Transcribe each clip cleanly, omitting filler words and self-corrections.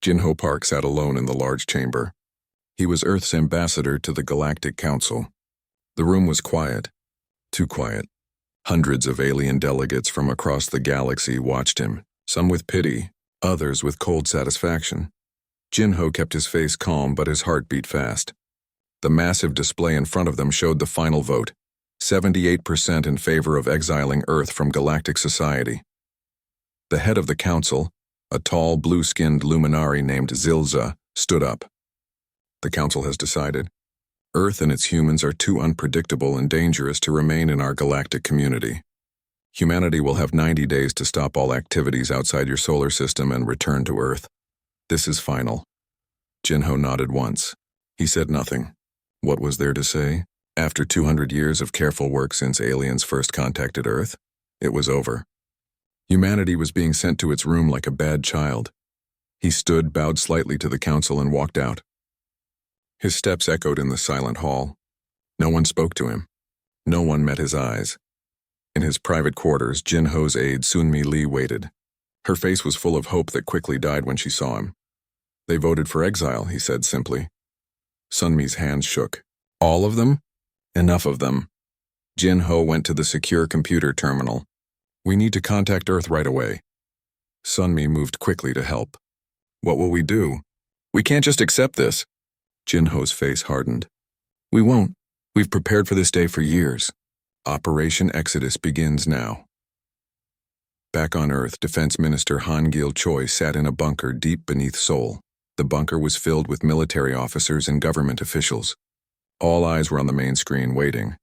Jinho Park sat alone in the large chamber. He was Earth's ambassador to the Galactic Council. The room was quiet, too quiet. Hundreds of alien delegates from across the galaxy watched him, some with pity, others with cold satisfaction. Jinho kept his face calm, but his heart beat fast. The massive display in front of them showed the final vote, 78% in favor of exiling Earth from galactic society. The head of the council, a tall, blue-skinned luminary named Zilza, stood up. The council has decided. Earth and its humans are too unpredictable and dangerous to remain in our galactic community. Humanity will have 90 days to stop all activities outside your solar system and return to Earth. This is final. Jinho nodded once. He said nothing. What was there to say? After 200 years of careful work since aliens first contacted Earth, it was over. Humanity was being sent to its room like a bad child. He stood, bowed slightly to the council, and walked out. His steps echoed in the silent hall. No one spoke to him. No one met his eyes. In his private quarters, Jinho's aide Sunmi Lee waited. Her face was full of hope that quickly died when she saw him. They voted for exile, he said simply. Sunmi's hands shook. All of them? Enough of them. Jinho went to the secure computer terminal. We need to contact Earth right away. Sunmi moved quickly to help. What will we do? We can't just accept this. Jinho's face hardened. We won't. We've prepared for this day for years. Operation Exodus begins now. Back on Earth, Defense Minister Han-gil Choi sat in a bunker deep beneath Seoul. The bunker was filled with military officers and government officials. All eyes were on the main screen, waiting.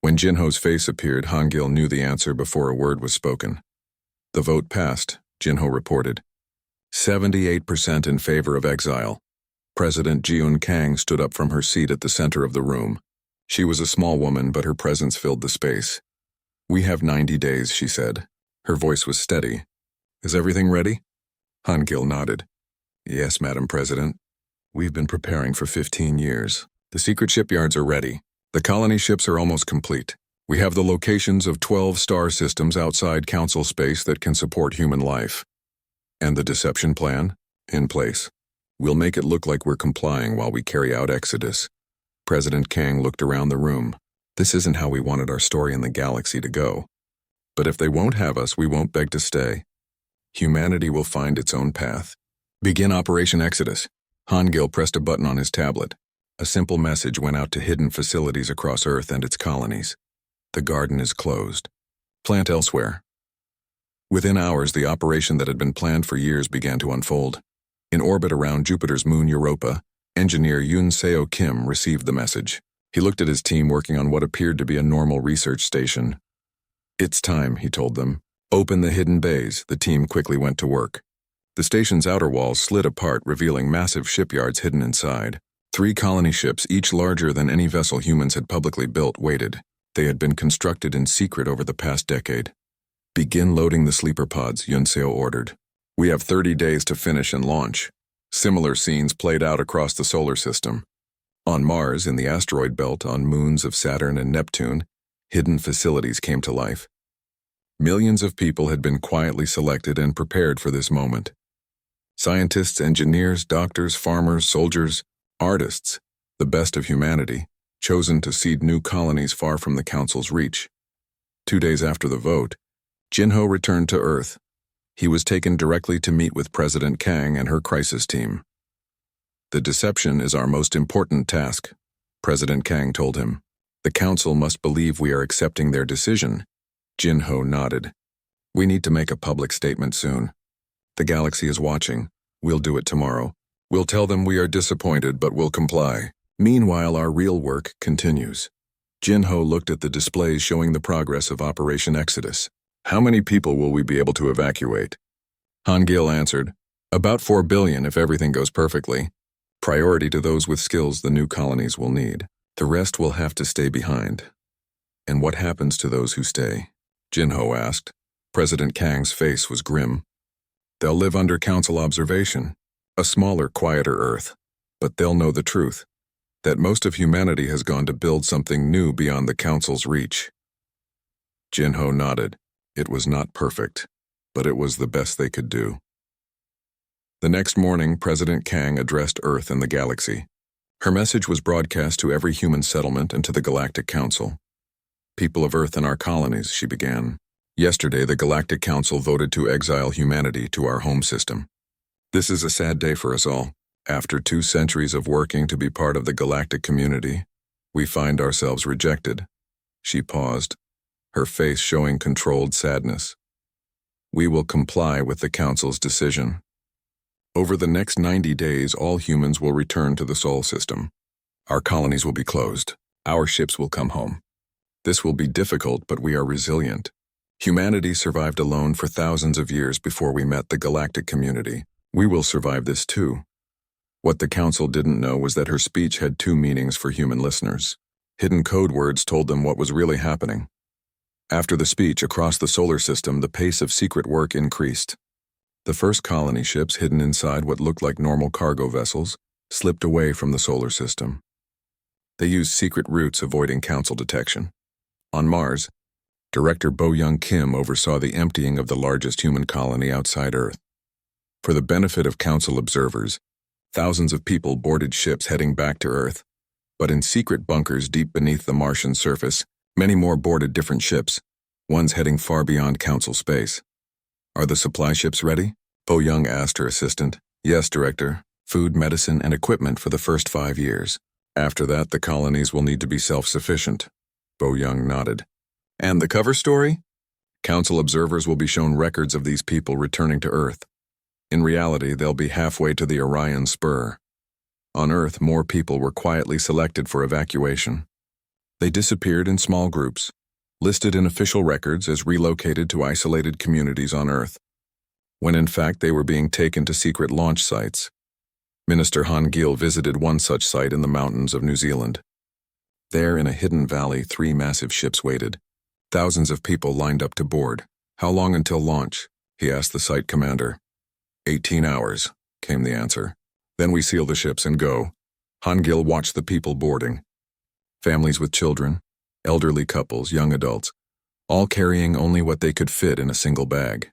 When Jinho's face appeared, Han-gil knew the answer before a word was spoken. The vote passed, Jinho reported. 78% in favor of exile. President Jiun Kang stood up from her seat at the center of the room. She was a small woman, but her presence filled the space. We have 90 days, she said. Her voice was steady. Is everything ready? Han-gil nodded. Yes, Madam President. We've been preparing for 15 years. The secret shipyards are ready. The colony ships are almost complete. We have the locations of 12 star systems outside Council space that can support human life. And the deception plan? In place. We'll make it look like we're complying while we carry out Exodus. President Kang looked around the room. This isn't how we wanted our story in the galaxy to go. But if they won't have us, we won't beg to stay. Humanity will find its own path. Begin Operation Exodus. Han-gil pressed a button on his tablet. A simple message went out to hidden facilities across Earth and its colonies. The garden is closed. Plant elsewhere. Within hours, the operation that had been planned for years began to unfold. In orbit around Jupiter's moon Europa, engineer Yoon Seo Kim received the message. He looked at his team working on what appeared to be a normal research station. It's time, he told them. Open the hidden bays. The team quickly went to work. The station's outer walls slid apart, revealing massive shipyards hidden inside. 3 colony ships, each larger than any vessel humans had publicly built, waited. They had been constructed in secret over the past decade. Begin loading the sleeper pods, Yoon Seo ordered. We have 30 days to finish and launch. Similar scenes played out across the solar system. On Mars, in the asteroid belt, on moons of Saturn and Neptune, hidden facilities came to life. Millions of people had been quietly selected and prepared for this moment. Scientists, engineers, doctors, farmers, soldiers, artists, the best of humanity, chosen to seed new colonies far from the Council's reach. 2 days after the vote, Jinho returned to Earth. He was taken directly to meet with President Kang and her crisis team. The deception is our most important task, President Kang told him. The Council must believe we are accepting their decision. Jinho nodded. We need to make a public statement soon. The galaxy is watching. We'll do it tomorrow. We'll tell them we are disappointed, but we'll comply. Meanwhile, our real work continues. Jinho looked at the displays showing the progress of Operation Exodus. How many people will we be able to evacuate? Han-gil answered, about 4 billion if everything goes perfectly. Priority to those with skills the new colonies will need. The rest will have to stay behind. And what happens to those who stay? Jinho asked. President Kang's face was grim. They'll live under Council observation. A smaller, quieter Earth. But they'll know the truth. That most of humanity has gone to build something new beyond the Council's reach. Jinho nodded. It was not perfect, but it was the best they could do. The next morning, President Kang addressed Earth and the galaxy. Her message was broadcast to every human settlement and to the Galactic Council. People of Earth and our colonies, she began. Yesterday, the Galactic Council voted to exile humanity to our home system. This is a sad day for us all. After 2 centuries of working to be part of the galactic community, we find ourselves rejected. She paused, her face showing controlled sadness. We will comply with the Council's decision. Over the next 90 days, all humans will return to the Sol system. Our colonies will be closed. Our ships will come home. This will be difficult, but we are resilient. Humanity survived alone for thousands of years before we met the galactic community. We will survive this too. What the Council didn't know was that her speech had 2 meanings for human listeners. Hidden code words told them what was really happening. After the speech, across the solar system, the pace of secret work increased. The first colony ships, hidden inside what looked like normal cargo vessels, slipped away from the solar system. They used secret routes, avoiding Council detection. On Mars, Director Bo-young Kim oversaw the emptying of the largest human colony outside Earth. For the benefit of Council observers, thousands of people boarded ships heading back to Earth. But in secret bunkers deep beneath the Martian surface, many more boarded different ships, ones heading far beyond Council space. Are the supply ships ready? Bo-young asked her assistant. Yes, Director. Food, medicine, and equipment for the first 5 years. After that, the colonies will need to be self-sufficient. Bo-young nodded. And the cover story? Council observers will be shown records of these people returning to Earth. In reality, they'll be halfway to the Orion Spur. On Earth, more people were quietly selected for evacuation. They disappeared in small groups, listed in official records as relocated to isolated communities on Earth, when in fact they were being taken to secret launch sites. Minister Han Gil visited one such site in the mountains of New Zealand. There, in a hidden valley, 3 massive ships waited. Thousands of people lined up to board. How long until launch? He asked the site commander. 18 hours, came the answer. Then we seal the ships and go. Han Gil watched the people boarding. Families with children, elderly couples, young adults, all carrying only what they could fit in a single bag.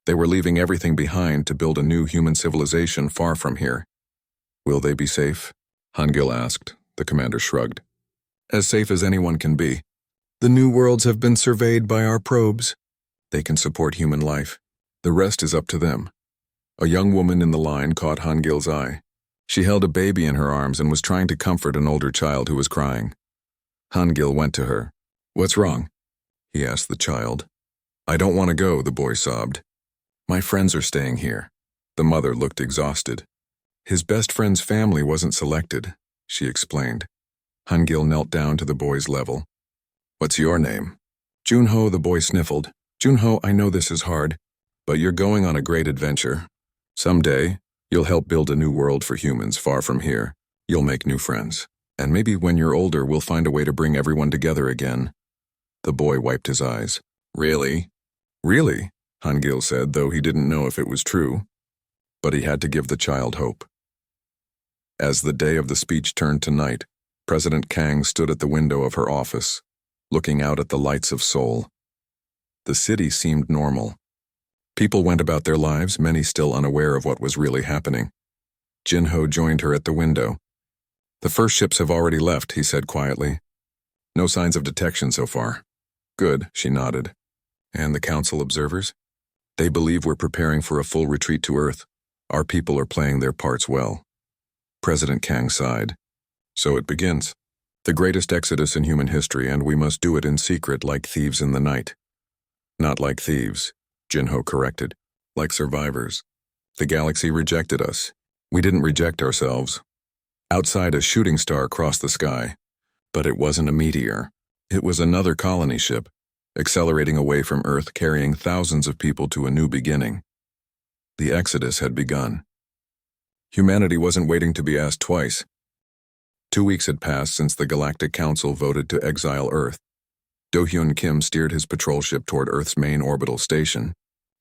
They were leaving everything behind to build a new human civilization far from here. Will they be safe? Han Gil asked. The commander shrugged. As safe as anyone can be. The new worlds have been surveyed by our probes. They can support human life. The rest is up to them. A young woman in the line caught Han Gil's eye. She held a baby in her arms and was trying to comfort an older child who was crying. Han Gil went to her. What's wrong? He asked the child. I don't want to go, the boy sobbed. My friends are staying here. The mother looked exhausted. His best friend's family wasn't selected, she explained. Han Gil knelt down to the boy's level. What's your name? Junho, the boy sniffled. Junho, I know this is hard, but you're going on a great adventure. Someday, you'll help build a new world for humans far from here. You'll make new friends. And maybe when you're older, we'll find a way to bring everyone together again. The boy wiped his eyes. Really? Really? Han Gil said, though he didn't know if it was true. But he had to give the child hope. As the day of the speech turned to night, President Kang stood at the window of her office, looking out at the lights of Seoul. The city seemed normal. People went about their lives, many still unaware of what was really happening. Jinho joined her at the window. The first ships have already left, he said quietly. No signs of detection so far. Good, she nodded. And the Council observers? They believe we're preparing for a full retreat to Earth. Our people are playing their parts well. President Kang sighed. So it begins. The greatest exodus in human history, and we must do it in secret like thieves in the night. Not like thieves, Jinho corrected. Like survivors. The galaxy rejected us. We didn't reject ourselves. Outside, a shooting star crossed the sky. But it wasn't a meteor. It was another colony ship, accelerating away from Earth, carrying thousands of people to a new beginning. The exodus had begun. Humanity wasn't waiting to be asked twice. 2 weeks had passed since the Galactic Council voted to exile Earth. Do-hyun Kim steered his patrol ship toward Earth's main orbital station.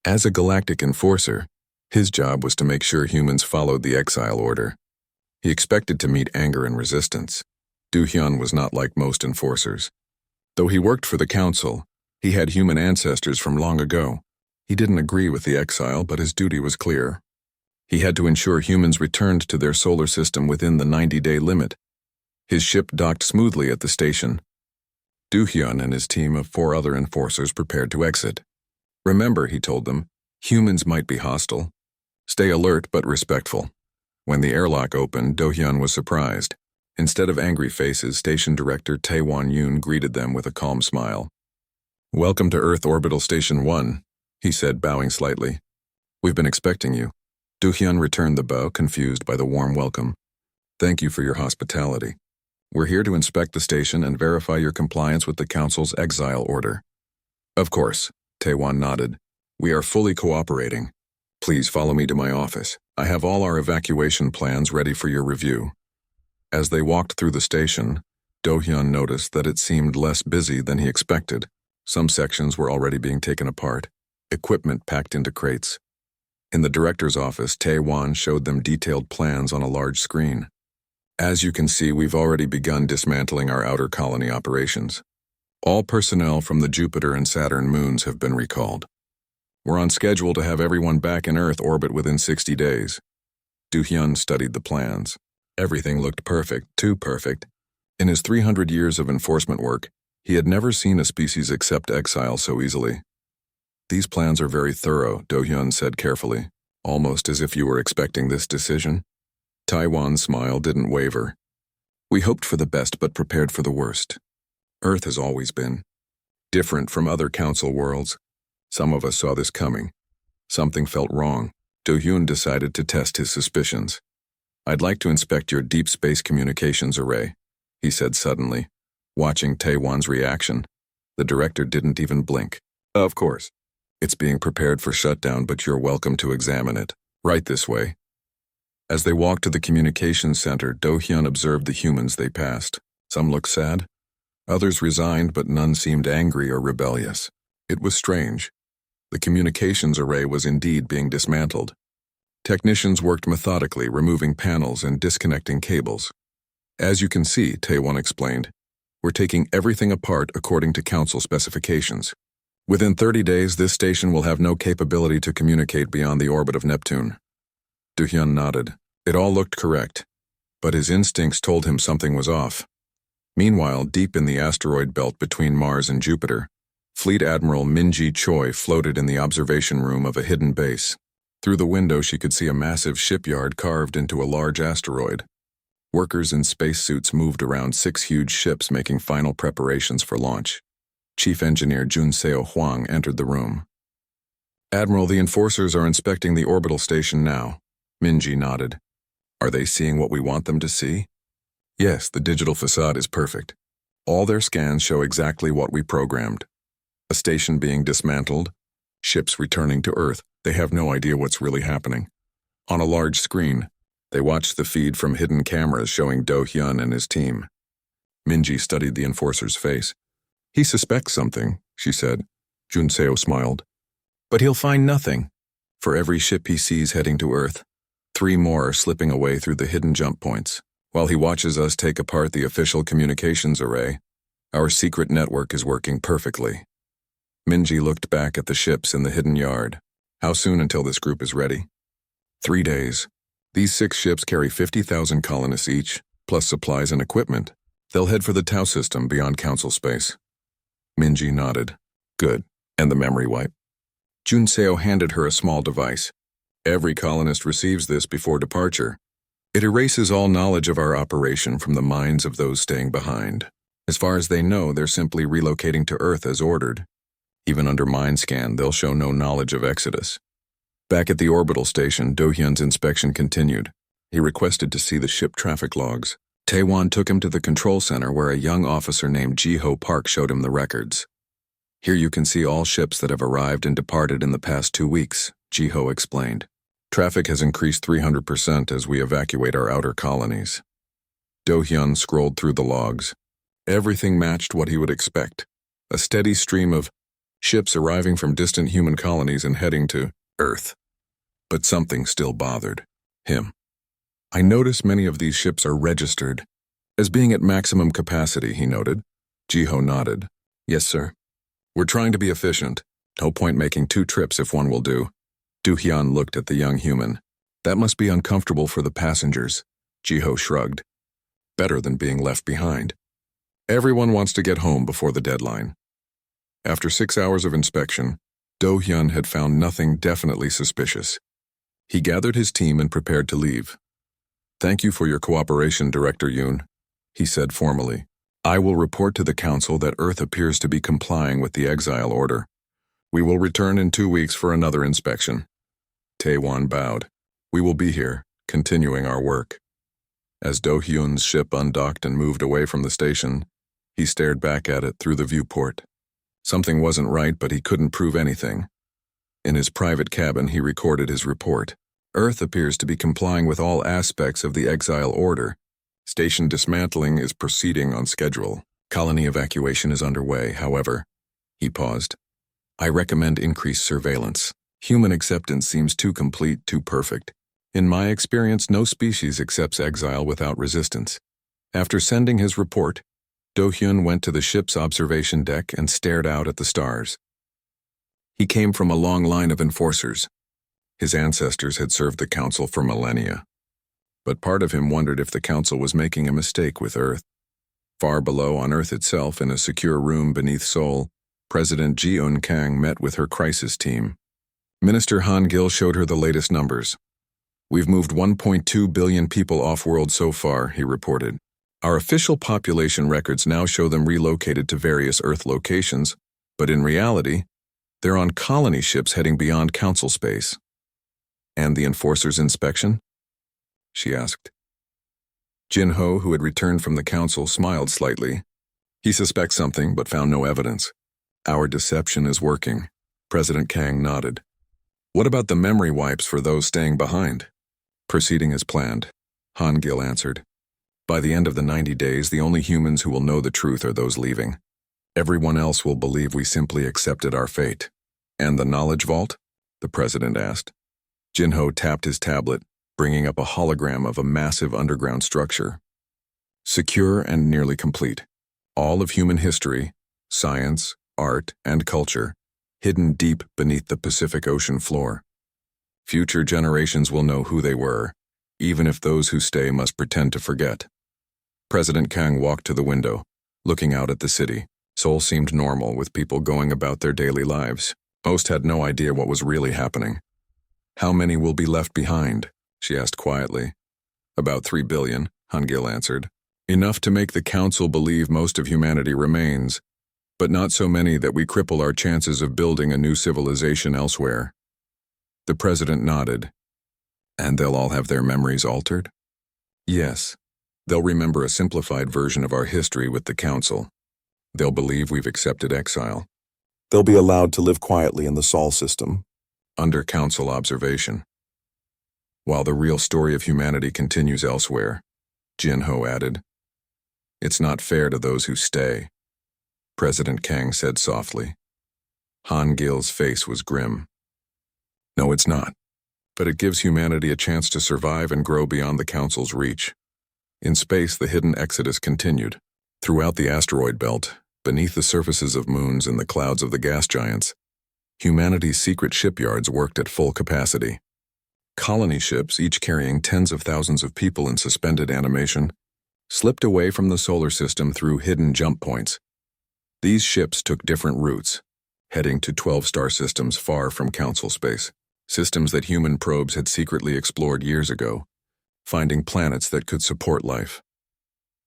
As a galactic enforcer, his job was to make sure humans followed the exile order. He expected to meet anger and resistance. Do-hyun was not like most enforcers. Though he worked for the Council, he had human ancestors from long ago. He didn't agree with the exile, but his duty was clear. He had to ensure humans returned to their solar system within the 90-day limit. His ship docked smoothly at the station. Do-hyun and his team of 4 other enforcers prepared to exit. Remember, he told them, humans might be hostile. Stay alert but respectful. When the airlock opened, Do-hyun was surprised. Instead of angry faces, Station Director Tae-won-yoon greeted them with a calm smile. "Welcome to Earth Orbital Station 1, he said, bowing slightly. "We've been expecting you." Do-hyun returned the bow, confused by the warm welcome. "Thank you for your hospitality. We're here to inspect the station and verify your compliance with the Council's exile order." "Of course," Tae-won nodded. "We are fully cooperating. Please follow me to my office. I have all our evacuation plans ready for your review." As they walked through the station, Do-hyun noticed that it seemed less busy than he expected. Some sections were already being taken apart, equipment packed into crates. In the director's office, Tae-won showed them detailed plans on a large screen. "As you can see, we've already begun dismantling our outer colony operations. All personnel from the Jupiter and Saturn moons have been recalled. We're on schedule to have everyone back in Earth orbit within 60 days. Do-hyun studied the plans. Everything looked perfect, too perfect. In his 300 years of enforcement work, he had never seen a species accept exile so easily. "These plans are very thorough," Do-hyun said carefully, "almost as if you were expecting this decision." Taiwan's smile didn't waver. "We hoped for the best but prepared for the worst. Earth has always been different from other council worlds. Some of us saw this coming. Something felt wrong. Do-hyun decided to test his suspicions. "I'd like to inspect your deep space communications array," he said suddenly. Watching Taewan's reaction, the director didn't even blink. "Of course. It's being prepared for shutdown, but you're welcome to examine it. Right this way." As they walked to the communications center, Do-hyun observed the humans they passed. Some looked sad. Others resigned, but none seemed angry or rebellious. It was strange. The communications array was indeed being dismantled. Technicians worked methodically, removing panels and disconnecting cables. "As you can see," Tae-won explained, "we're taking everything apart according to Council specifications. Within 30 days, this station will have no capability to communicate beyond the orbit of Neptune." Do-hyun nodded. It all looked correct, but his instincts told him something was off. Meanwhile, deep in the asteroid belt between Mars and Jupiter, Fleet Admiral Min-ji Choi floated in the observation room of a hidden base. Through the window, she could see a massive shipyard carved into a large asteroid. Workers in spacesuits moved around 6 huge ships making final preparations for launch. Chief Engineer Jun Seo Hwang entered the room. "Admiral, the enforcers are inspecting the orbital station now." Min-ji nodded. "Are they seeing what we want them to see?" "Yes, the digital facade is perfect. All their scans show exactly what we programmed. A station being dismantled, ships returning to Earth. They have no idea what's really happening. On a large screen, they watched the feed from hidden cameras showing Do-hyun and his team." Min-ji studied the enforcer's face. "He suspects something," she said. Jun Seo smiled. "But he'll find nothing. For every ship he sees heading to Earth, 3 more are slipping away through the hidden jump points. While he watches us take apart the official communications array, our secret network is working perfectly." Min-ji looked back at the ships in the hidden yard. "How soon until this group is ready?" 3 days. These 6 ships carry 50,000 colonists each, plus supplies and equipment. They'll head for the Tau system beyond Council space." Min-ji nodded. "Good. And the memory wipe?" Jun Seo handed her a small device. "Every colonist receives this before departure. It erases all knowledge of our operation from the minds of those staying behind. As far as they know, they're simply relocating to Earth as ordered. Even under mind scan, they'll show no knowledge of Exodus." Back at the orbital station, Do-hyun's inspection continued. He requested to see the ship traffic logs. Tae-won took him to the control center where a young officer named Ji-ho Park showed him the records. "Here you can see all ships that have arrived and departed in the past 2 weeks, Ji-ho explained. "Traffic has increased 300% as we evacuate our outer colonies." Do-hyun scrolled through the logs. Everything matched what he would expect. A steady stream of ships arriving from distant human colonies and heading to Earth. But something still bothered him. "I notice many of these ships are registered as being at maximum capacity," he noted. Ji-ho nodded. "Yes, sir. We're trying to be efficient. No point making 2 trips if one will do." Do-hyun looked at the young human. That must be uncomfortable for the passengers, Jiho shrugged. Better than being left behind. Everyone wants to get home before the deadline. After 6 hours of inspection, Do-hyun had found nothing definitely suspicious. He gathered his team and prepared to leave. "Thank you for your cooperation, Director Yoon," he said formally. "I will report to the Council that Earth appears to be complying with the Exile order. We will return in 2 weeks for another inspection." Taewon bowed. "We will be here, continuing our work." As Do-hyun's ship undocked and moved away from the station, he stared back at it through the viewport. Something wasn't right, but he couldn't prove anything. In his private cabin, he recorded his report. Earth appears to be complying with all aspects of the Exile order. Station dismantling is proceeding on schedule. Colony evacuation is underway, however. He paused. "I recommend increased surveillance. Human acceptance seems too complete, too perfect. In my experience, no species accepts exile without resistance." After sending his report, Do-hyun went to the ship's observation deck and stared out at the stars. He came from a long line of enforcers. His ancestors had served the Council for millennia. But part of him wondered if the Council was making a mistake with Earth. Far below on Earth itself, in a secure room beneath Seoul, President Ji-eun Kang met with her crisis team. Minister Han Gil showed her the latest numbers. "We've moved 1.2 billion people off-world so far," he reported. "Our official population records now show them relocated to various Earth locations, but in reality, they're on colony ships heading beyond Council space." "And the Enforcer's inspection?" she asked. Jin-ho, who had returned from the Council, smiled slightly. "He suspects something, but found no evidence." "Our deception is working," President Kang nodded. "What about the memory wipes for those staying behind?" "Proceeding as planned," Han Gil answered. "By the end of the 90 days, the only humans who will know the truth are those leaving. Everyone else will believe we simply accepted our fate." "And the knowledge vault?" the president asked. Jin-ho tapped his tablet, bringing up a hologram of a massive underground structure. "Secure and nearly complete. All of human history, science, art, and culture, hidden deep beneath the Pacific Ocean floor. Future generations will know who they were, even if those who stay must pretend to forget." President Kang walked to the window, looking out at the city. Seoul seemed normal, with people going about their daily lives. Most had no idea what was really happening. "How many will be left behind?" she asked quietly. "About 3 billion, Han Gil answered. "Enough to make the Council believe most of humanity remains, but not so many that we cripple our chances of building a new civilization elsewhere." The president nodded. "And they'll all have their memories altered?" "Yes. They'll remember a simplified version of our history with the Council. They'll believe we've accepted exile. They'll be allowed to live quietly in the Sol system, under Council observation. While the real story of humanity continues elsewhere," Jin-ho added. "It's not fair to those who stay," President Kang said softly. Han Gil's face was grim. "No, it's not. But it gives humanity a chance to survive and grow beyond the Council's reach." In space, the hidden exodus continued. Throughout the asteroid belt, beneath the surfaces of moons and the clouds of the gas giants, humanity's secret shipyards worked at full capacity. Colony ships, each carrying tens of thousands of people in suspended animation, slipped away from the solar system through hidden jump points. These ships took different routes, heading to 12 star systems far from Council space, systems that human probes had secretly explored years ago, finding planets that could support life.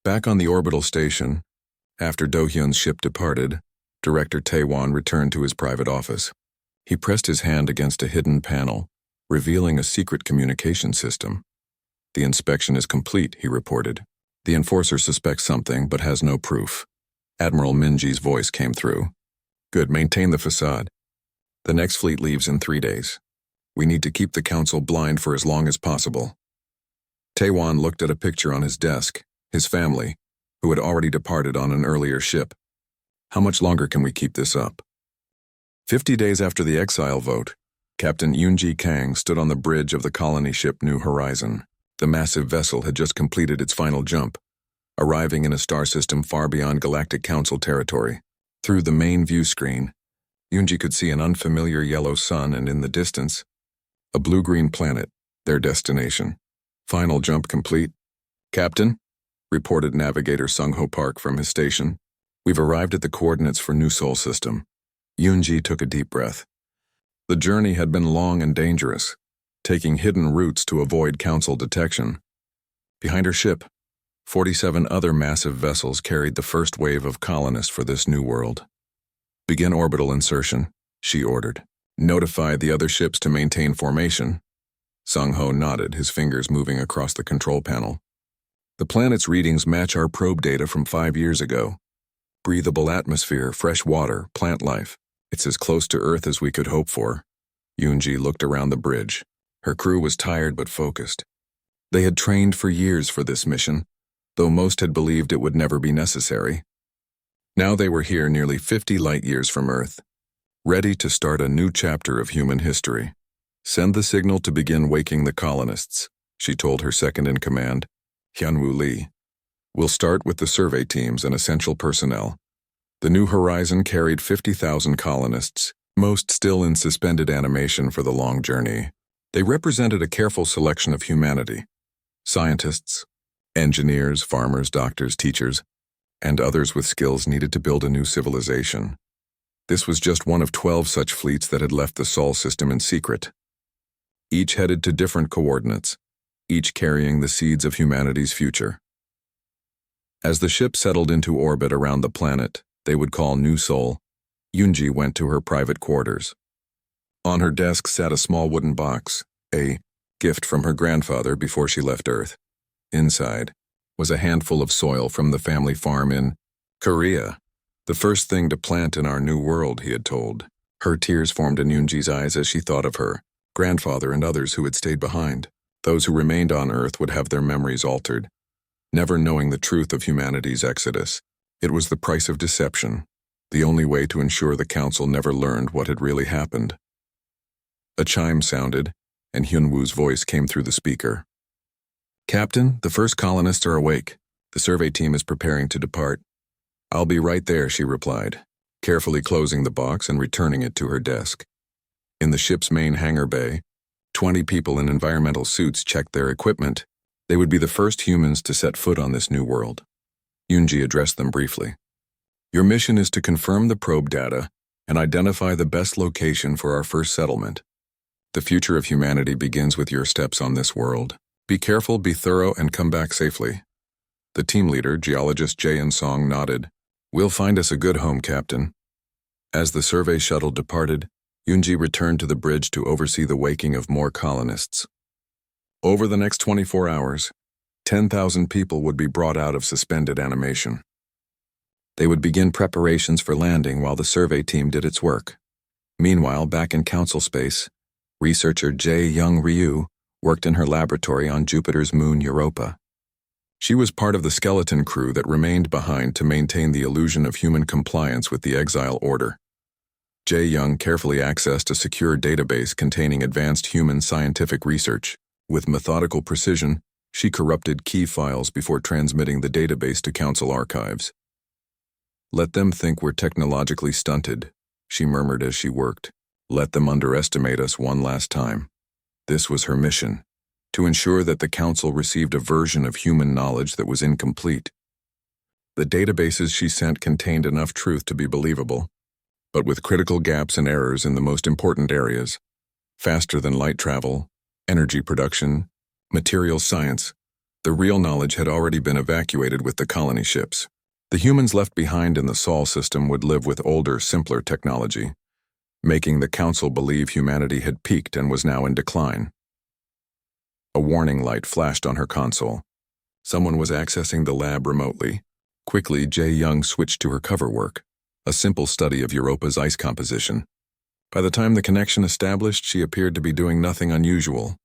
Back on the orbital station, after Do-hyun's ship departed, Director Taewon returned to his private office. He pressed his hand against a hidden panel, revealing a secret communication system. "The inspection is complete," he reported. "The enforcer suspects something but has no proof." Admiral Minji's voice came through. "Good, maintain the facade. The next fleet leaves in 3 days. We need to keep the Council blind for as long as possible." Taewon looked at a picture on his desk, his family, who had already departed on an earlier ship. "How much longer can we keep this up?" 50 days after the exile vote, Captain Yoonji Kang stood on the bridge of the colony ship New Horizon. The massive vessel had just completed its final jump, arriving in a star system far beyond Galactic Council territory. Through the main view screen, Yoonji could see an unfamiliar yellow sun and, in the distance, a blue-green planet, Their destination. Final jump complete. Captain, reported Navigator Sung-Ho Park from his station. We've arrived at the coordinates for New Sol system. Yoonji took a deep breath. The journey had been long and dangerous, taking hidden routes to avoid Council detection. Behind her ship, 47 other massive vessels carried the first wave of colonists for this new world. Begin orbital insertion, she ordered. Notify the other ships to maintain formation. Sung-Ho nodded, his fingers moving across the control panel. The planet's readings match our probe data from 5 years ago. Breathable atmosphere, fresh water, plant life. It's as close to Earth as we could hope for. Yoonji looked around the bridge. Her crew was tired but focused. They had trained for years for this mission, though most had believed it would never be necessary. Now they were here nearly 50 light-years from Earth, ready to start a new chapter of human history. Send the signal to begin waking the colonists, she told her second-in-command, Hyunwoo Lee. We'll start with the survey teams and essential personnel. The New Horizon carried 50,000 colonists, most still in suspended animation for the long journey. They represented a careful selection of humanity. Scientists, engineers, farmers, doctors, teachers, and others with skills needed to build a new civilization. This was just one of 12 such fleets that had left the Sol system in secret. Each headed to different coordinates, each carrying the seeds of humanity's future. As the ship settled into orbit around the planet they would call New Sol, Yoonji went to her private quarters. On her desk sat a small wooden box, a gift from her grandfather before she left Earth. Inside was a handful of soil from the family farm in Korea. The first thing to plant in our new world, he had told. Her tears formed in Yoonji's eyes as she thought of her grandfather and others who had stayed behind. Those who remained on Earth would have their memories altered, never knowing the truth of humanity's exodus. It was the price of deception, the only way to ensure the Council never learned what had really happened. A chime sounded, and Hyunwoo's voice came through the speaker. Captain, the first colonists are awake. The survey team is preparing to depart. I'll be right there, she replied, carefully closing the box and returning it to her desk. In the ship's main hangar bay, 20 people in environmental suits checked their equipment. They would be the first humans to set foot on this new world. Yoonji addressed them briefly. Your mission is to confirm the probe data and identify the best location for our first settlement. The future of humanity begins with your steps on this world. Be careful, be thorough, and come back safely. The team leader, geologist Jae Song, nodded. We'll find us a good home, Captain. As the survey shuttle departed, Yoonji returned to the bridge to oversee the waking of more colonists. Over the next 24 hours, 10,000 people would be brought out of suspended animation. They would begin preparations for landing while the survey team did its work. Meanwhile, back in Council space, researcher Jae Young Ryu worked in her laboratory on Jupiter's moon Europa. She was part of the skeleton crew that remained behind to maintain the illusion of human compliance with the Exile order. Jae Young carefully accessed a secure database containing advanced human scientific research. With methodical precision, she corrupted key files before transmitting the database to Council archives. Let them think we're technologically stunted, she murmured as she worked. Let them underestimate us one last time. This was her mission, to ensure that the Council received a version of human knowledge that was incomplete. The databases she sent contained enough truth to be believable, but with critical gaps and errors in the most important areas: faster than light travel, energy production, material science. The real knowledge had already been evacuated with the colony ships. The humans left behind in the Sol system would live with older, simpler technology, making the Council believe humanity had peaked and was now in decline. A warning light flashed on her console. Someone was accessing the lab remotely. Quickly, Jae Young switched to her cover work, a simple study of Europa's ice composition. By the time the connection established, she appeared to be doing nothing unusual.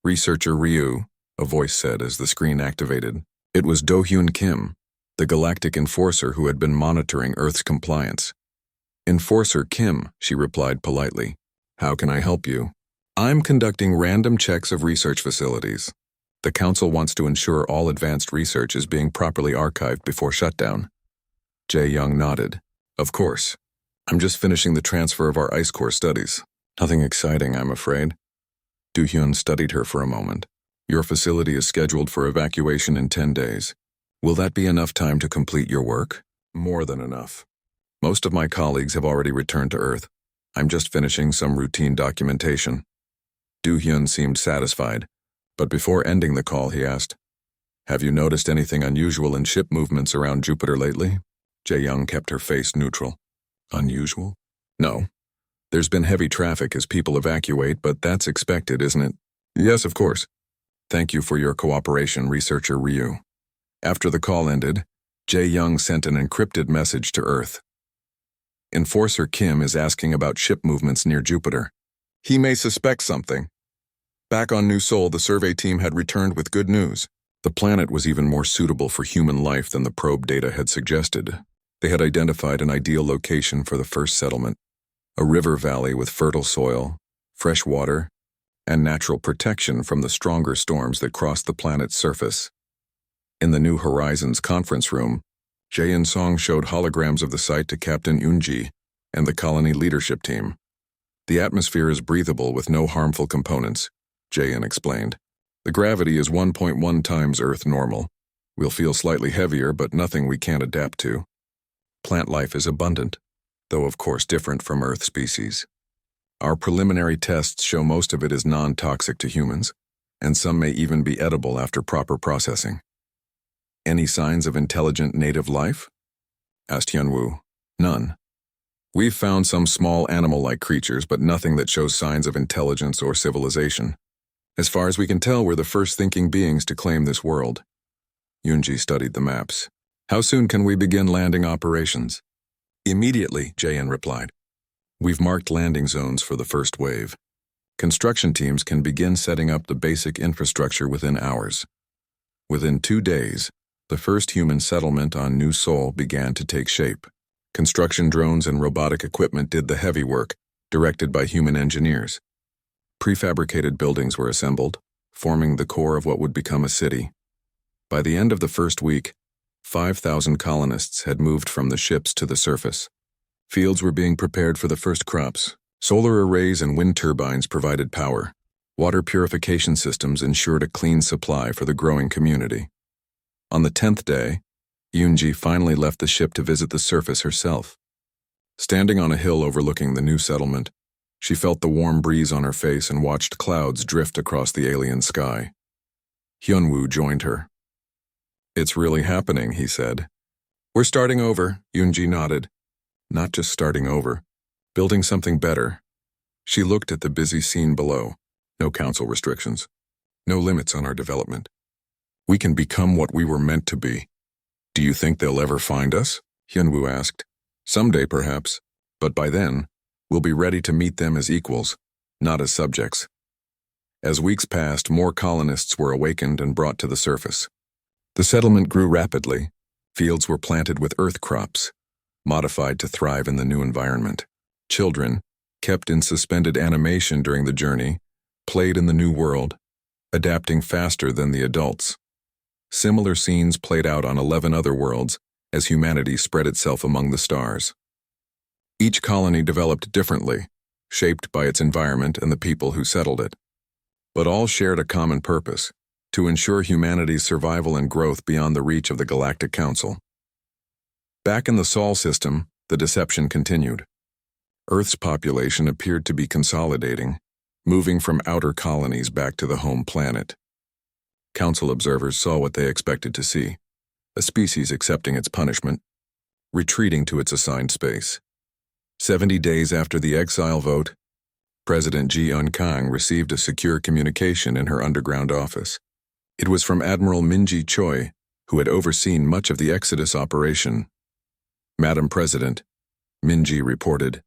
Researcher Ryu, a voice said as the screen activated. It was Do-Hyun Kim, the Galactic Enforcer who had been monitoring Earth's compliance. Enforcer Kim, she replied politely. How can I help you? I'm conducting random checks of research facilities. The Council wants to ensure all advanced research is being properly archived before shutdown. Jae Young nodded. Of course. I'm just finishing the transfer of our ice core studies. Nothing exciting, I'm afraid. Do-hyun studied her for a moment. Your facility is scheduled for evacuation in 10 days. Will that be enough time to complete your work? More than enough. Most of my colleagues have already returned to Earth. I'm just finishing some routine documentation. Do-hyun seemed satisfied, but before ending the call he asked, "Have you noticed anything unusual in ship movements around Jupiter lately?" Jae-young kept her face neutral. Unusual? No. There's been heavy traffic as people evacuate, but that's expected, isn't it? Yes, of course. Thank you for your cooperation, researcher Ryu. After the call ended, Jae-young sent an encrypted message to Earth. Enforcer Kim is asking about ship movements near Jupiter. He may suspect something. Back on New Sol, the survey team had returned with good news. The planet was even more suitable for human life than the probe data had suggested. They had identified an ideal location for the first settlement, a river valley with fertile soil, fresh water, and natural protection from the stronger storms that crossed the planet's surface. In the New Horizons conference room, Jae In-song showed holograms of the site to Captain Eunji and the colony leadership team. The atmosphere is breathable with no harmful components, Jae-in explained. The gravity is 1.1 times Earth normal. We'll feel slightly heavier, but nothing we can't adapt to. Plant life is abundant, though of course different from Earth species. Our preliminary tests show most of it is non-toxic to humans, and some may even be edible after proper processing. Any signs of intelligent native life? Asked Hyunwoo. None. We've found some small animal-like creatures, but nothing that shows signs of intelligence or civilization. As far as we can tell, we're the first thinking beings to claim this world. Yoonji studied the maps. How soon can we begin landing operations? Immediately, Jae-in replied. We've marked landing zones for the first wave. Construction teams can begin setting up the basic infrastructure within hours. Within 2 days, the first human settlement on New Sol began to take shape. Construction drones and robotic equipment did the heavy work, directed by human engineers. Prefabricated buildings were assembled, forming the core of what would become a city. By the end of the first week, 5,000 colonists had moved from the ships to the surface. Fields were being prepared for the first crops. Solar arrays and wind turbines provided power. Water purification systems ensured a clean supply for the growing community. On the 10th day, Yoonji finally left the ship to visit the surface herself. Standing on a hill overlooking the new settlement, she felt the warm breeze on her face and watched clouds drift across the alien sky. Hyunwoo joined her. "It's really happening," he said. "We're starting over," Yoonji nodded. Not just starting over, building something better. She looked at the busy scene below. No council restrictions. No limits on our development. We can become what we were meant to be. Do you think they'll ever find us? Hyunwoo asked. Someday, perhaps, but by then, we'll be ready to meet them as equals, not as subjects. As weeks passed, more colonists were awakened and brought to the surface. The settlement grew rapidly. Fields were planted with earth crops, modified to thrive in the new environment. Children, kept in suspended animation during the journey, played in the new world, adapting faster than the adults. Similar scenes played out on 11 other worlds as humanity spread itself among the stars. Each colony developed differently, shaped by its environment and the people who settled it. But all shared a common purpose, to ensure humanity's survival and growth beyond the reach of the Galactic Council. Back in the Sol system, the deception continued. Earth's population appeared to be consolidating, moving from outer colonies back to the home planet. Council observers saw what they expected to see, a species accepting its punishment, retreating to its assigned space. 70 days after the Exile vote, President Ji Eun-kang received a secure communication in her underground office. It was from Admiral Minji Choi, who had overseen much of the Exodus operation. Madam President, Minji reported,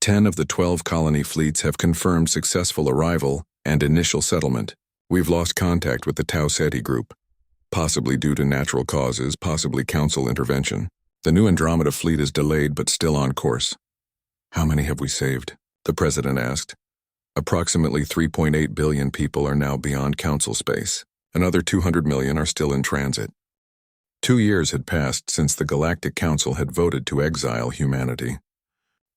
10 of the 12 colony fleets have confirmed successful arrival and initial settlement. We've lost contact with the Tau Ceti group, possibly due to natural causes, possibly council intervention. The new Andromeda fleet is delayed but still on course. How many have we saved? The president asked. Approximately 3.8 billion people are now beyond council space. Another 200 million are still in transit. 2 years had passed since the Galactic Council had voted to exile humanity.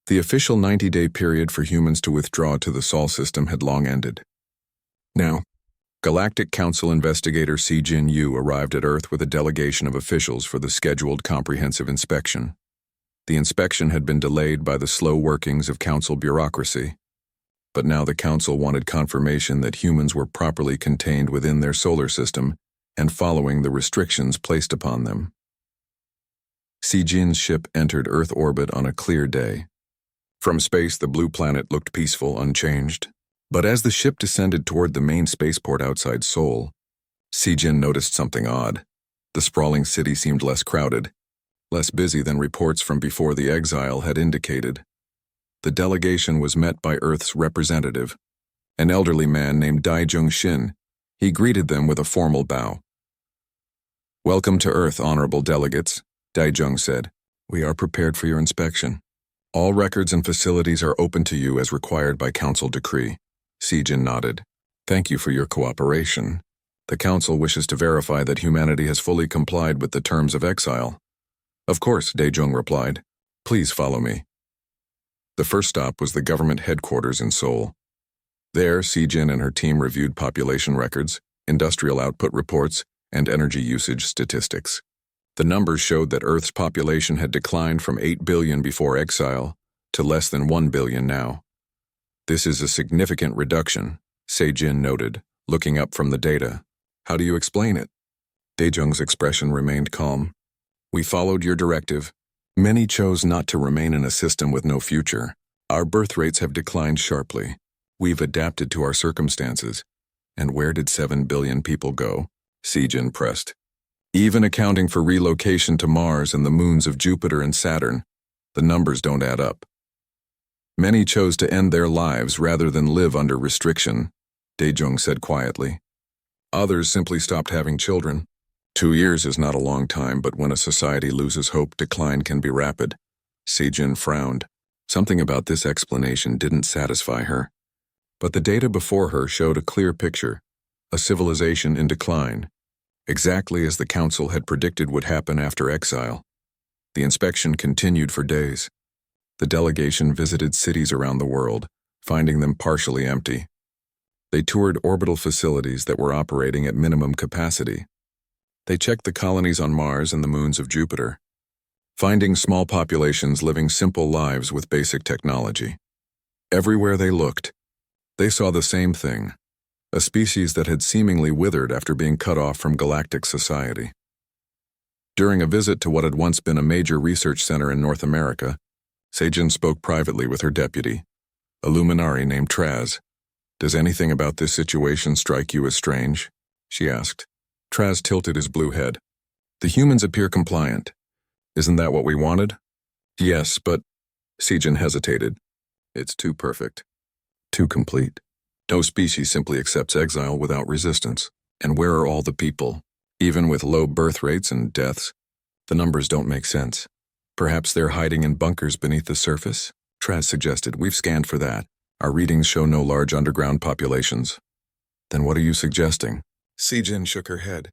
The official 90-day period for humans to withdraw to the Sol system had long ended. Now, Galactic Council investigator Si-Jin Yu arrived at Earth with a delegation of officials for the scheduled comprehensive inspection. The inspection had been delayed by the slow workings of Council bureaucracy, but now the Council wanted confirmation that humans were properly contained within their solar system and following the restrictions placed upon them. Si-Jin's ship entered Earth orbit on a clear day. From space, the blue planet looked peaceful, unchanged. But as the ship descended toward the main spaceport outside Seoul, Si-Jin noticed something odd. The sprawling city seemed less crowded, less busy than reports from before the Exile had indicated. The delegation was met by Earth's representative, an elderly man named Dae-jung Shin. He greeted them with a formal bow. "Welcome to Earth, honorable delegates," Dae-jung said. "We are prepared for your inspection. All records and facilities are open to you as required by Council decree." Si-Jin nodded. "Thank you for your cooperation. The Council wishes to verify that humanity has fully complied with the terms of Exile." "Of course," Dae-jung replied. "Please follow me." The first stop was the government headquarters in Seoul. There, Si-Jin and her team reviewed population records, industrial output reports, and energy usage statistics. The numbers showed that Earth's population had declined from 8 billion before Exile to less than 1 billion now. "This is a significant reduction," Si-Jin noted, looking up from the data. "How do you explain it?" Dae-jung's expression remained calm. "We followed your directive. Many chose not to remain in a system with no future. Our birth rates have declined sharply. We've adapted to our circumstances." "And where did 7 billion people go?" Si-Jin pressed. "Even accounting for relocation to Mars and the moons of Jupiter and Saturn, the numbers don't add up. Many chose to end their lives rather than live under restriction," Dae-jung said quietly. "Others simply stopped having children. 2 years is not a long time, but when a society loses hope, decline can be rapid." Si-Jin frowned. Something about this explanation didn't satisfy her. But the data before her showed a clear picture, a civilization in decline, exactly as the Council had predicted would happen after Exile. The inspection continued for days. The delegation visited cities around the world, finding them partially empty. They toured orbital facilities that were operating at minimum capacity. They checked the colonies on Mars and the moons of Jupiter, finding small populations living simple lives with basic technology. Everywhere they looked, they saw the same thing, a species that had seemingly withered after being cut off from galactic society. During a visit to what had once been a major research center in North America, Si-Jin spoke privately with her deputy, a luminary named Traz. "Does anything about this situation strike you as strange?" she asked. Traz tilted his blue head. "The humans appear compliant. Isn't that what we wanted?" "Yes, but..." Si-Jin hesitated. "It's too perfect. Too complete. No species simply accepts exile without resistance. And where are all the people? Even with low birth rates and deaths, the numbers don't make sense. Perhaps they're hiding in bunkers beneath the surface?" Traz suggested. "We've scanned for that. Our readings show no large underground populations." "Then what are you suggesting?" Si-Jin shook her head.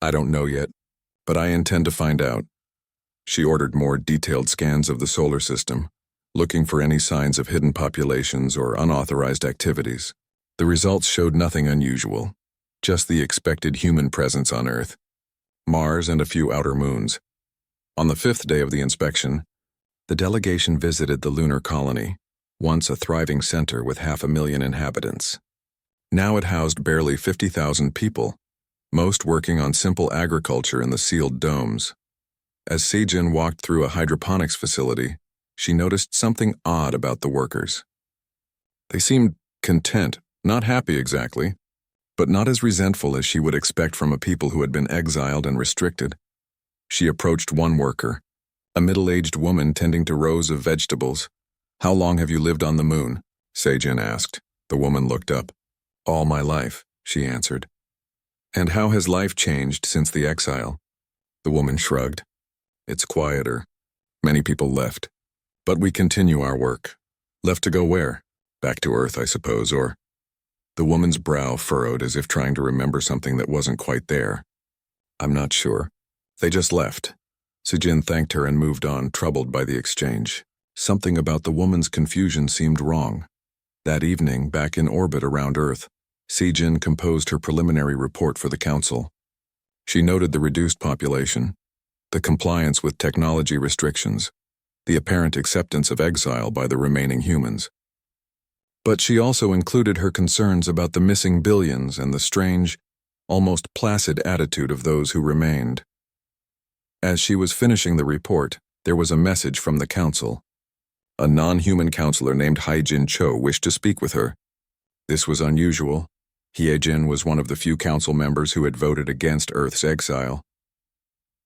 "I don't know yet, but I intend to find out." She ordered more detailed scans of the solar system, looking for any signs of hidden populations or unauthorized activities. The results showed nothing unusual, just the expected human presence on Earth, Mars, and a few outer moons. On the 5th day of the inspection, the delegation visited the lunar colony, once a thriving center with 500,000 inhabitants. Now it housed barely 50,000 people, most working on simple agriculture in the sealed domes. As Si-Jin walked through a hydroponics facility, she noticed something odd about the workers. They seemed content, not happy exactly, but not as resentful as she would expect from a people who had been exiled and restricted. She approached one worker, a middle-aged woman tending to rows of vegetables. "How long have you lived on the moon?" Si-Jin asked. The woman looked up. "All my life," she answered. "And how has life changed since the exile?" The woman shrugged. "It's quieter. Many people left. But we continue our work." "Left to go where?" "Back to Earth, I suppose, or..." The woman's brow furrowed as if trying to remember something that wasn't quite there. "I'm not sure. They just left." Si-Jin thanked her and moved on, troubled by the exchange. Something about the woman's confusion seemed wrong. That evening, back in orbit around Earth, Sijin composed her preliminary report for the council. She noted the reduced population, the compliance with technology restrictions, the apparent acceptance of exile by the remaining humans. But she also included her concerns about the missing billions and the strange, almost placid attitude of those who remained. As she was finishing the report, there was a message from the council. A non-human counselor named Haijin Cho wished to speak with her. This was unusual. Haijin was one of the few council members who had voted against Earth's exile.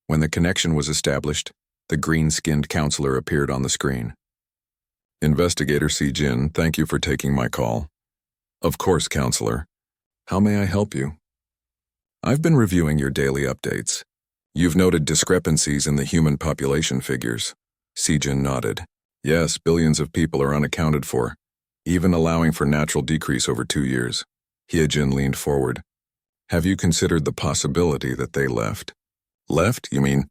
When the connection was established, the green-skinned counselor appeared on the screen. Investigator Sijin, thank you for taking my call. Of course, counselor. How may I help you? I've been reviewing your daily updates. You've noted discrepancies in the human population figures. Sijin nodded. Yes, billions of people are unaccounted for, even allowing for natural decrease over 2 years. Hyejin leaned forward. Have you considered the possibility that they left? Left, you mean?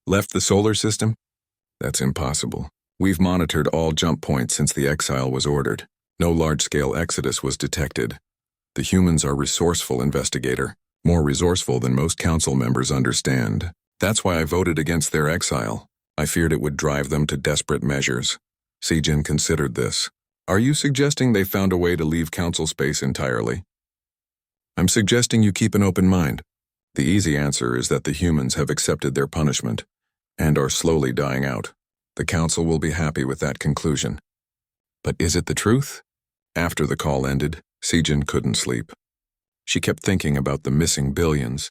Left the solar system? That's impossible. We've monitored all jump points since the exile was ordered. No large-scale exodus was detected. The humans are resourceful, investigator. More resourceful than most council members understand. That's why I voted against their exile. I feared it would drive them to desperate measures. Sijin considered this. Are you suggesting they found a way to leave council space entirely? I'm suggesting you keep an open mind. The easy answer is that the humans have accepted their punishment and are slowly dying out. The council will be happy with that conclusion. But is it the truth? After the call ended, Sijin couldn't sleep. She kept thinking about the missing billions,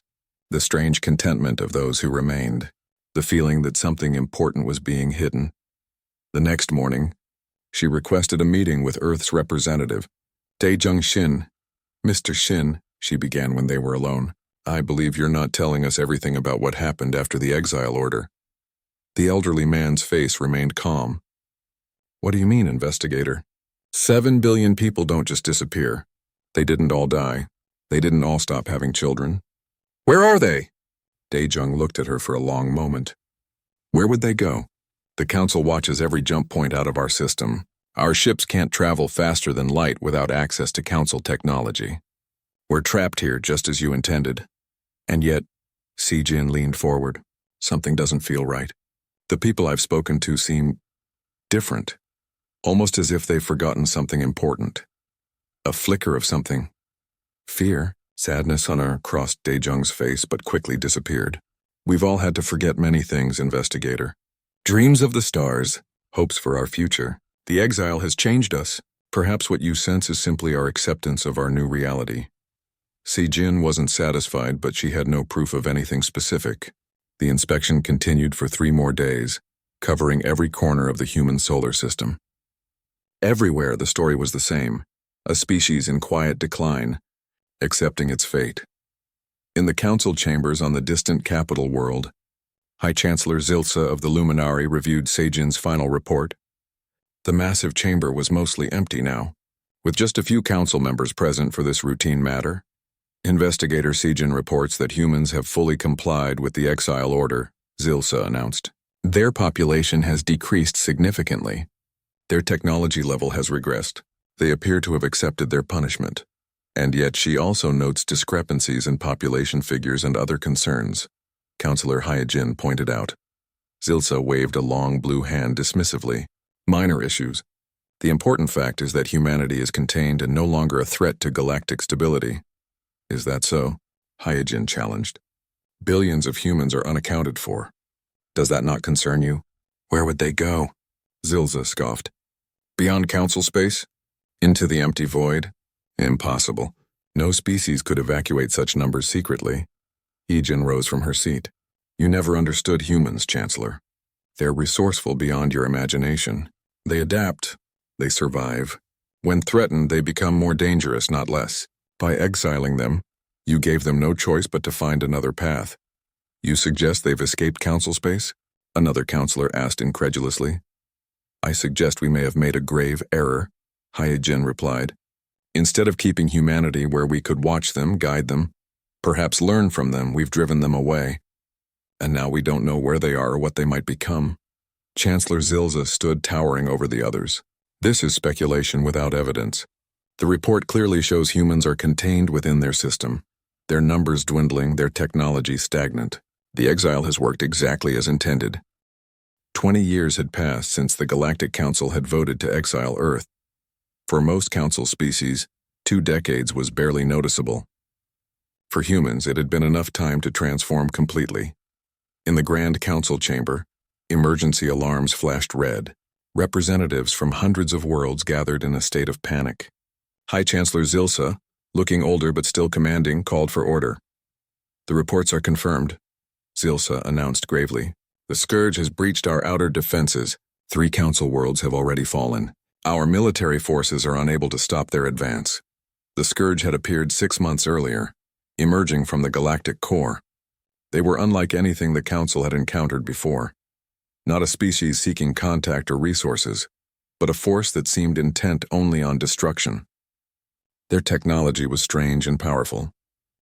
the strange contentment of those who remained, the feeling that something important was being hidden. The next morning, she requested a meeting with Earth's representative, Daejung Shin. Mr. Shin, she began when they were alone, I believe you're not telling us everything about what happened after the exile order. The elderly man's face remained calm. What do you mean, investigator? 7 billion people don't just disappear. They didn't all die. They didn't all stop having children. Where are they? Daejung looked at her for a long moment. Where would they go? The council watches every jump point out of our system. Our ships can't travel faster than light without access to council technology. We're trapped here just as you intended. And yet, Sijin leaned forward. Something doesn't feel right. The people I've spoken to seem different, almost as if they've forgotten something important. A flicker of something. Fear, sadness crossed Daejung's face but quickly disappeared. We've all had to forget many things, investigator. Dreams of the stars, hopes for our future. The exile has changed us. Perhaps what you sense is simply our acceptance of our new reality. Sijin wasn't satisfied, but she had no proof of anything specific. The inspection continued for 3 more days, covering every corner of the human solar system. Everywhere the story was the same, a species in quiet decline, accepting its fate. In the council chambers on the distant capital world, High Chancellor Zilsa of the Luminari reviewed Sejin's final report. The massive chamber was mostly empty now, with just a few council members present for this routine matter. Investigator Sijin reports that humans have fully complied with the exile order, Zilsa announced. Their population has decreased significantly. Their technology level has regressed. They appear to have accepted their punishment. And yet she also notes discrepancies in population figures and other concerns, Counselor Hyejin pointed out. Zilsa waved a long blue hand dismissively. Minor issues. The important fact is that humanity is contained and no longer a threat to galactic stability. Is that so? Hyejin challenged. Billions of humans are unaccounted for. Does that not concern you? Where would they go? Zilsa scoffed. Beyond council space? Into the empty void? Impossible. No species could evacuate such numbers secretly. Hyejin rose from her seat. You never understood humans, Chancellor. They're resourceful beyond your imagination. They adapt. They survive. When threatened, they become more dangerous, not less. By exiling them, you gave them no choice but to find another path. You suggest they've escaped council space? Another counselor asked incredulously. I suggest we may have made a grave error, Hyejin replied. Instead of keeping humanity where we could watch them, guide them, perhaps learn from them, we've driven them away. And now we don't know where they are or what they might become. Chancellor Zilsa stood towering over the others. This is speculation without evidence. The report clearly shows humans are contained within their system, their numbers dwindling, their technology stagnant. The Exile has worked exactly as intended. 20 years had passed since the Galactic Council had voted to exile Earth. For most Council species, 2 decades was barely noticeable. For humans, it had been enough time to transform completely. In the Grand Council chamber, emergency alarms flashed red. Representatives from hundreds of worlds gathered in a state of panic. High Chancellor Zilsa, looking older but still commanding, called for order. "The reports are confirmed," Zilsa announced gravely. "The Scourge has breached our outer defenses. 3 Council worlds have already fallen. Our military forces are unable to stop their advance." The Scourge had appeared 6 months earlier, emerging from the galactic core. They were unlike anything the Council had encountered before. Not a species seeking contact or resources, but a force that seemed intent only on destruction. Their technology was strange and powerful.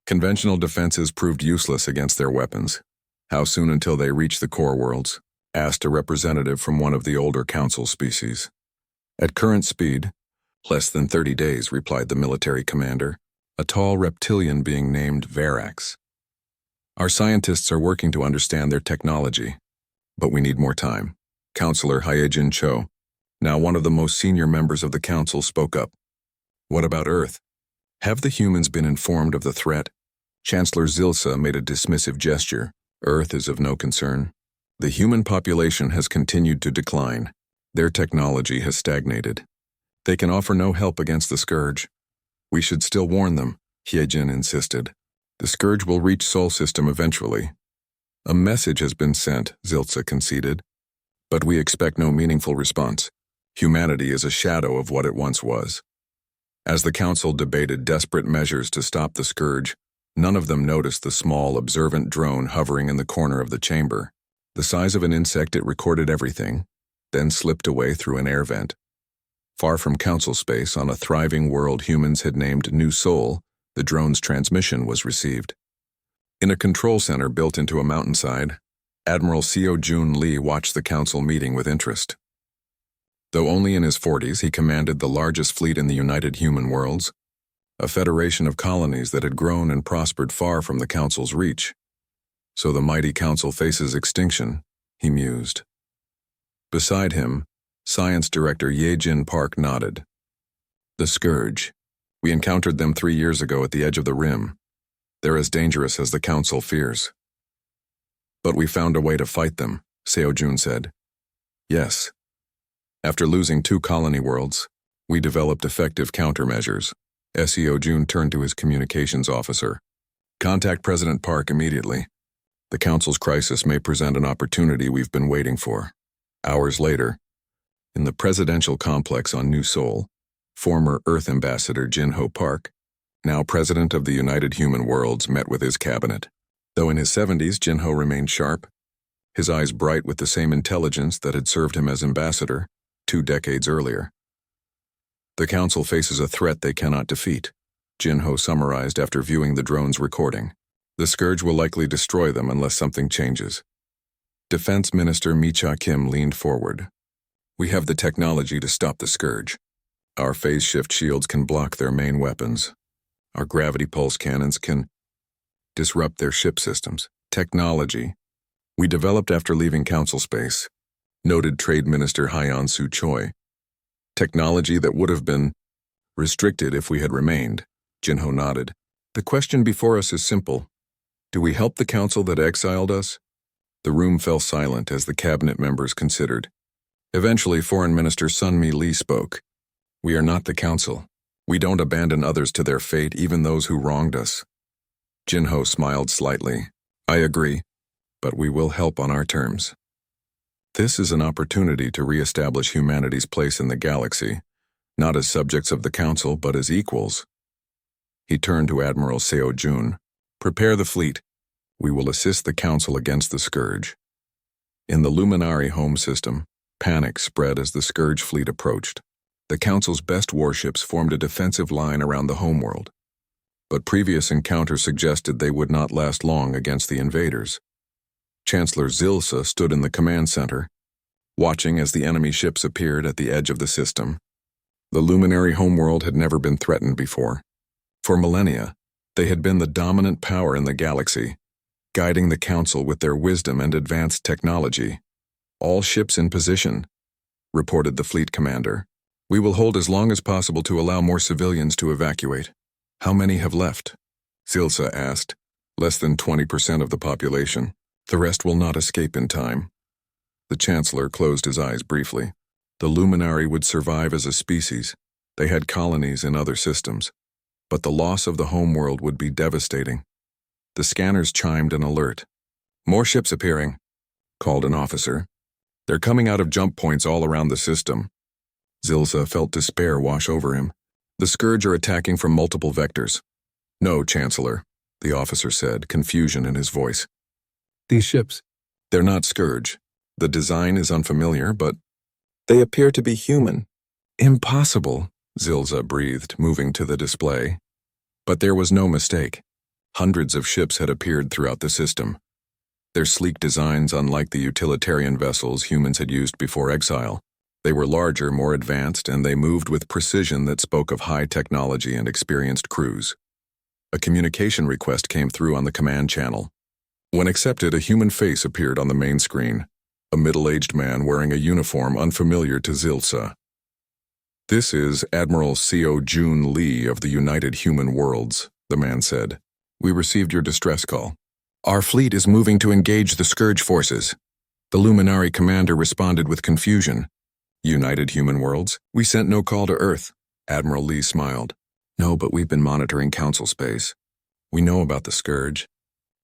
Conventional defenses proved useless against their weapons. "How soon until they reach the core worlds?" asked a representative from one of the older Council species. "At current speed, less than 30 days, replied the military commander, a tall reptilian being named Verax. "Our scientists are working to understand their technology, but we need more time." Counselor Hyejin Cho, now one of the most senior members of the Council, spoke up. "What about Earth? Have the humans been informed of the threat?" Chancellor Zilsa made a dismissive gesture. "Earth is of no concern. The human population has continued to decline. Their technology has stagnated. They can offer no help against the Scourge. We should still warn them," Hyejin insisted. "The Scourge will reach Sol System eventually." "A message has been sent," Zilsa conceded, "but we expect no meaningful response. Humanity is a shadow of what it once was." As the Council debated desperate measures to stop the Scourge, none of them noticed the small, observant drone hovering in the corner of the chamber. The size of an insect, it recorded everything, then slipped away through an air vent. Far from Council space, on a thriving world humans had named New Sol, the drone's transmission was received. In a control center built into a mountainside, Admiral Seo Jun Lee watched the Council meeting with interest. Though only in his 40s, he commanded the largest fleet in the United Human Worlds, a federation of colonies that had grown and prospered far from the Council's reach. "So the mighty Council faces extinction," he mused. Beside him, Science Director Ye-Jin Park nodded. "The Scourge. We encountered them 3 years ago at the edge of the rim. They're as dangerous as the Council fears." "But we found a way to fight them," Seo Jun said. "Yes. After losing 2 colony worlds, we developed effective countermeasures." Seo Jun turned to his communications officer. "Contact President Park immediately. The Council's crisis may present an opportunity we've been waiting for." Hours later, in the presidential complex on New Sol, former Earth Ambassador Jin-Ho Park, now President of the United Human Worlds, met with his cabinet. Though in his 70s, Jin-Ho remained sharp, his eyes bright with the same intelligence that had served him as ambassador 2 decades earlier. "The Council faces a threat they cannot defeat," Jin-Ho summarized after viewing the drone's recording. "The Scourge will likely destroy them unless something changes." Defense Minister Mi-Cha Kim leaned forward. "We have the technology to stop the Scourge. Our phase shift shields can block their main weapons. Our gravity pulse cannons can disrupt their ship systems. Technology we developed after leaving Council space," noted Trade Minister Hyeon Soo Choi. "Technology that would have been restricted if we had remained," Jin-Ho nodded. "The question before us is simple. Do we help the Council that exiled us?" The room fell silent as the cabinet members considered. Eventually, Foreign Minister Sun Mi Lee spoke. "We are not the Council. We don't abandon others to their fate, even those who wronged us." Jin-Ho smiled slightly. "I agree, but we will help on our terms. This is an opportunity to re-establish humanity's place in the galaxy, not as subjects of the Council, but as equals." He turned to Admiral Seo Jun. "Prepare the fleet. We will assist the Council against the Scourge." In the Luminari home system, panic spread as the Scourge fleet approached. The Council's best warships formed a defensive line around the homeworld, but previous encounters suggested they would not last long against the invaders. Chancellor Zilsa stood in the command center, watching as the enemy ships appeared at the edge of the system. The luminary homeworld had never been threatened before. For millennia, they had been the dominant power in the galaxy, guiding the Council with their wisdom and advanced technology. "All ships in position," reported the fleet commander. "We will hold as long as possible to allow more civilians to evacuate." "How many have left?" Zilsa asked. "Less than 20% of the population. The rest will not escape in time." The Chancellor closed his eyes briefly. The Luminari would survive as a species. They had colonies in other systems. But the loss of the homeworld would be devastating. The scanners chimed an alert. "More ships appearing," called an officer. "They're coming out of jump points all around the system." Zilsa felt despair wash over him. "The Scourge are attacking from multiple vectors." "No, Chancellor," the officer said, confusion in his voice. "These ships." "They're not Scourge. The design is unfamiliar, but they appear to be human." "Impossible," Zilsa breathed, moving to the display. But there was no mistake. Hundreds of ships had appeared throughout the system. Their sleek designs unlike the utilitarian vessels humans had used before Exile. They were larger, more advanced, and they moved with precision that spoke of high technology and experienced crews. A communication request came through on the command channel. When accepted, a human face appeared on the main screen, a middle-aged man wearing a uniform unfamiliar to Zilsa. "This is Admiral C.O. June Lee of the United Human Worlds," the man said. "We received your distress call. Our fleet is moving to engage the Scourge forces." The Luminari commander responded with confusion. "United Human Worlds? We sent no call to Earth." Admiral Lee smiled. "No, but we've been monitoring Council space. We know about the Scourge.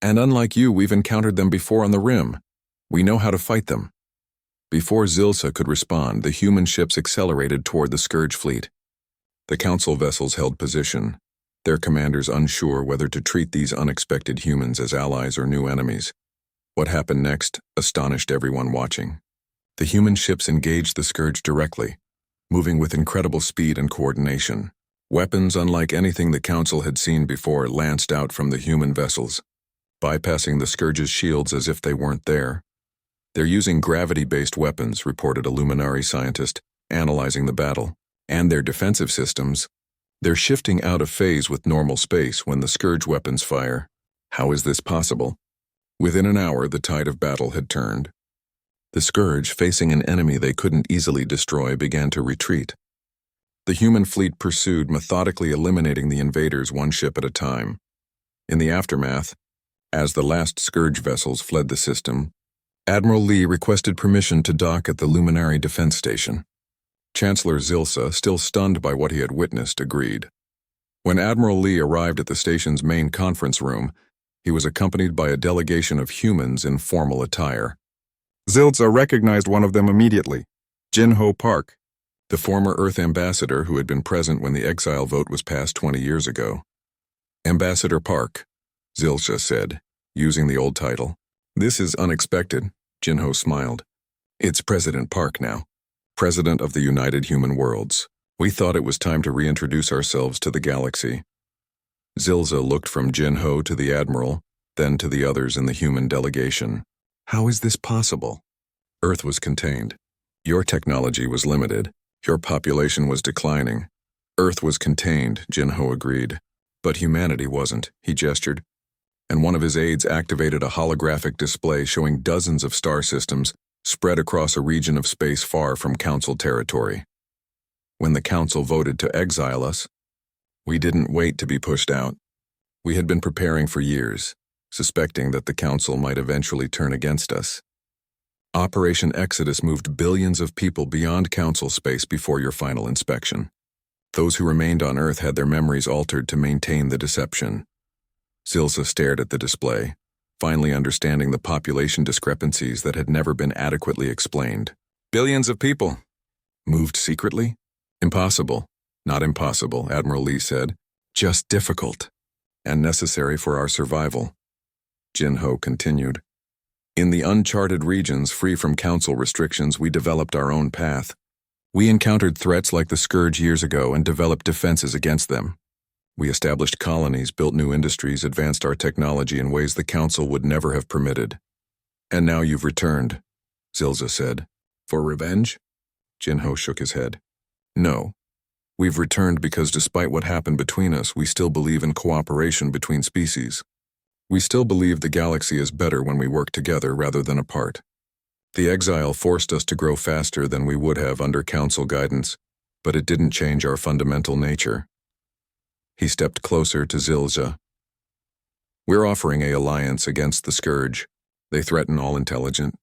And unlike you, we've encountered them before on the Rim. We know how to fight them." Before Zilsa could respond, the human ships accelerated toward the Scourge fleet. The Council vessels held position, their commanders unsure whether to treat these unexpected humans as allies or new enemies. What happened next astonished everyone watching. The human ships engaged the Scourge directly, moving with incredible speed and coordination. Weapons unlike anything the Council had seen before lanced out from the human vessels, bypassing the Scourge's shields as if they weren't there. "They're using gravity-based weapons," reported a Luminari scientist, analyzing the battle. "And their defensive systems. They're shifting out of phase with normal space when the Scourge weapons fire. How is this possible?" Within an hour, the tide of battle had turned. The Scourge, facing an enemy they couldn't easily destroy, began to retreat. The human fleet pursued, methodically eliminating the invaders one ship at a time. In the aftermath, as the last Scourge vessels fled the system, Admiral Lee requested permission to dock at the Luminari Defense Station. Chancellor Zilsa, still stunned by what he had witnessed, agreed. When Admiral Lee arrived at the station's main conference room, he was accompanied by a delegation of humans in formal attire. Zilsa recognized one of them immediately, Jin-Ho Park, the former Earth ambassador who had been present when the Exile vote was passed 20 years ago. "Ambassador Park," Zilsa said, using the old title. "This is unexpected," Jin-Ho smiled. "It's President Park now, President of the United Human Worlds. We thought it was time to reintroduce ourselves to the galaxy." Zilsa looked from Jin-Ho to the Admiral, then to the others in the human delegation. "How is this possible?" "Earth was contained. Your technology was limited. Your population was declining. Earth was contained," Jin-Ho agreed. "But humanity wasn't," he gestured. And one of his aides activated a holographic display showing dozens of star systems spread across a region of space far from Council territory. "When the Council voted to exile us, we didn't wait to be pushed out. We had been preparing for years, suspecting that the Council might eventually turn against us. Operation Exodus moved billions of people beyond Council space before your final inspection. Those who remained on Earth had their memories altered to maintain the deception." Zilsa stared at the display, finally understanding the population discrepancies that had never been adequately explained. "Billions of people. Moved secretly? Impossible." "Not impossible," Admiral Lee said. "Just difficult. And necessary for our survival." Jin-Ho continued. "In the uncharted regions free from Council restrictions, we developed our own path. We encountered threats like the Scourge years ago and developed defenses against them. We established colonies, built new industries, advanced our technology in ways the Council would never have permitted. And now you've returned," Zilsa said. "For revenge?" Jin-Ho shook his head. "No. We've returned because despite what happened between us, we still believe in cooperation between species. We still believe the galaxy is better when we work together rather than apart. The exile forced us to grow faster than we would have under Council guidance, but it didn't change our fundamental nature. He stepped closer to Zilza. We're offering an alliance against the Scourge. They threaten all intelligent,